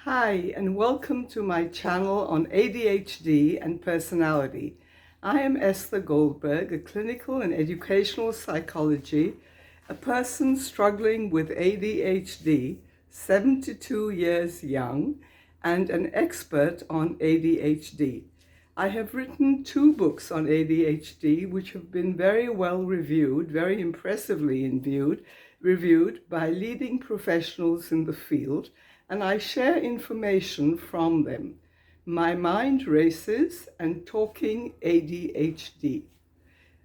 Hi, and welcome to my channel on ADHD and personality. I am Esther Goldberg, a clinical and educational psychology, a person struggling with ADHD, 72 years young, and an expert on ADHD. I have written 2 books on ADHD, which have been very well reviewed, very impressively reviewed by leading professionals in the field, and I share information from them. My Mind Races and Talking ADHD.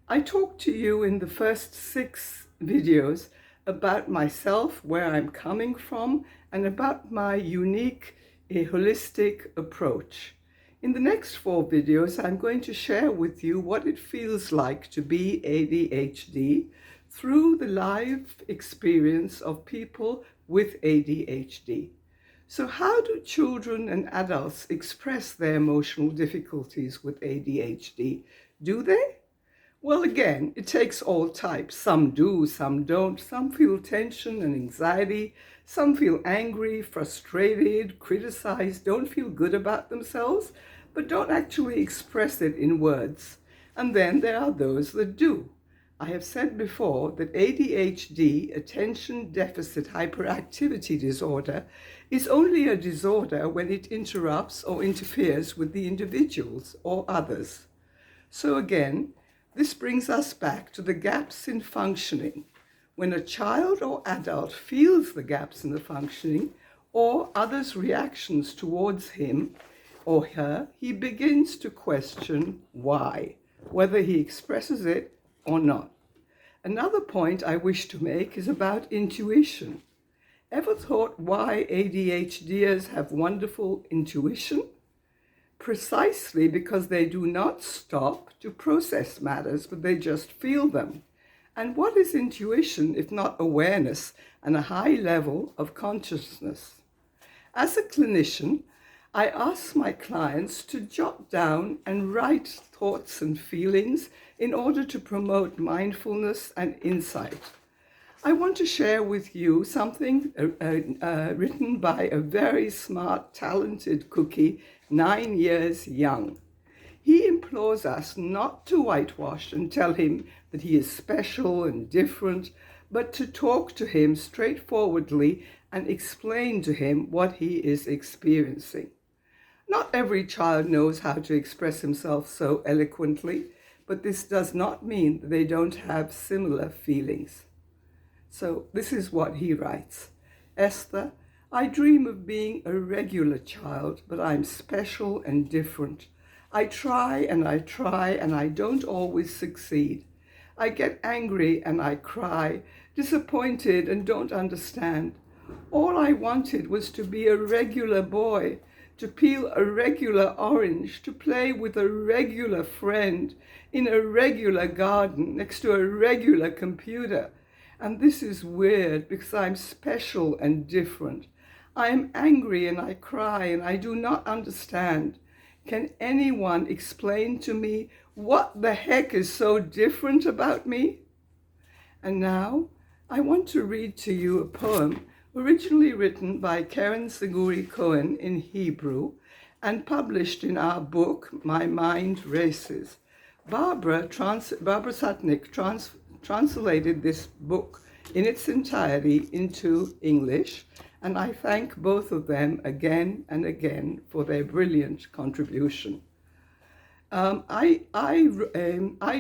I talked to you in the first 6 videos about myself, where I'm coming from, and about my unique holistic approach. In the next 4 videos, I'm going to share with you what it feels like to be ADHD through the live experience of people with ADHD. So how do children and adults express their emotional difficulties with ADHD? Do they? Well, again, it takes all types. Some do, some don't. Some feel tension and anxiety. Some feel angry, frustrated, criticized, don't feel good about themselves, but don't actually express it in words. And then there are those that do. I have said before that ADHD, attention deficit hyperactivity disorder, is only a disorder when it interrupts or interferes with the individuals or others. So again, this brings us back to the gaps in functioning. When a child or adult feels the gaps in the functioning or others' reactions towards him or her, he begins to question why, whether he expresses it or not. Another point I wish to make is about intuition. Ever thought why ADHDers have wonderful intuition? Precisely because they do not stop to process matters, but they just feel them. And what is intuition if not awareness and a high level of consciousness? As a clinician, I ask my clients to jot down and write thoughts and feelings in order to promote mindfulness and insight. I want to share with you something written by a very smart, talented cookie, 9 years young. He implores us not to whitewash and tell him that he is special and different, but to talk to him straightforwardly and explain to him what he is experiencing. Not every child knows how to express himself so eloquently, but this does not mean that they don't have similar feelings. So this is what he writes. Esther, I dream of being a regular child, but I'm special and different. I try and I don't always succeed. I get angry and I cry, disappointed and don't understand. All I wanted was to be a regular boy, to peel a regular orange, to play with a regular friend, in a regular garden, next to a regular computer. And this is weird because I'm special and different. I am angry and I cry and I do not understand. Can anyone explain to me what the heck is so different about me? And now I want to read to you a poem originally written by Karen Seguri Cohen in Hebrew and published in our book, My Mind Races. Barbara Satnick translated this book in its entirety into English, and I thank both of them again and again for their brilliant contribution. I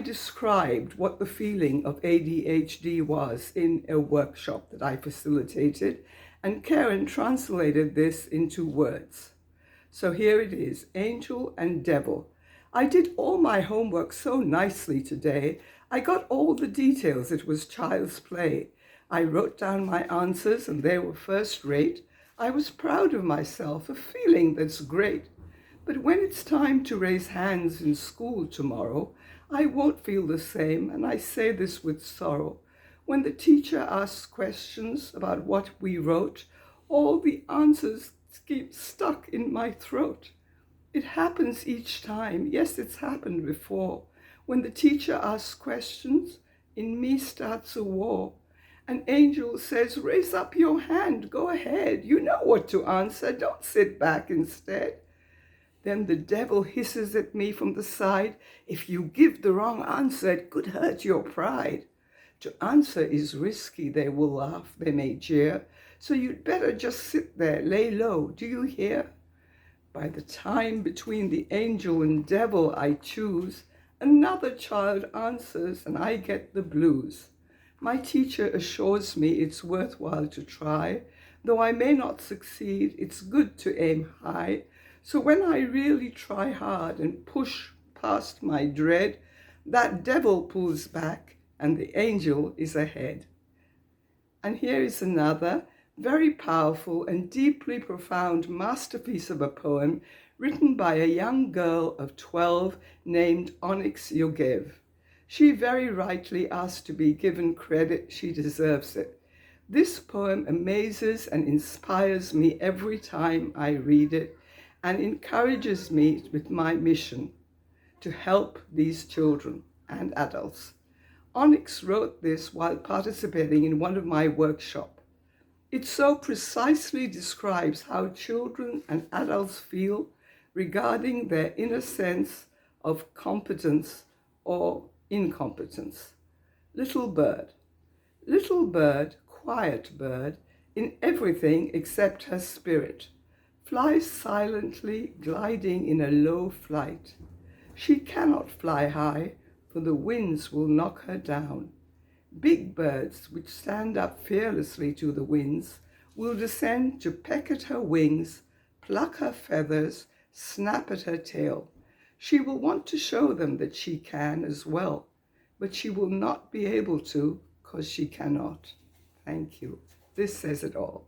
described what the feeling of ADHD was in a workshop that I facilitated, and Karen translated this into words. So here it is, Angel and Devil. I did all my homework so nicely today. I got all the details. It was child's play. I wrote down my answers and they were first rate. I was proud of myself, a feeling that's great. But when it's time to raise hands in school tomorrow, I won't feel the same, and I say this with sorrow. When the teacher asks questions about what we wrote, all the answers keep stuck in my throat. It happens each time. Yes, it's happened before. When the teacher asks questions, in me starts a war. An angel says, raise up your hand, go ahead. You know what to answer, don't sit back instead. Then the devil hisses at me from the side, if you give the wrong answer, it could hurt your pride. To answer is risky, they will laugh, they may jeer. So you'd better just sit there, lay low, do you hear? By the time between the angel and devil I choose, another child answers and I get the blues. My teacher assures me it's worthwhile to try. Though I may not succeed, it's good to aim high. So when I really try hard and push past my dread, that devil pulls back and the angel is ahead. And here is another very powerful and deeply profound masterpiece of a poem written by a young girl of 12 named Onyx Yogev. She very rightly asked to be given credit. She deserves it. This poem amazes and inspires me every time I read it and encourages me with my mission to help these children and adults. Onyx wrote this while participating in one of my workshops. It so precisely describes how children and adults feel regarding their inner sense of competence or incompetence. Little bird, quiet bird, in everything except her spirit, flies silently, gliding in a low flight. She cannot fly high, for the winds will knock her down. Big birds, which stand up fearlessly to the winds, will descend to peck at her wings, pluck her feathers, snap at her tail. She will want to show them that she can as well, but she will not be able to because she cannot. Thank you. This says it all.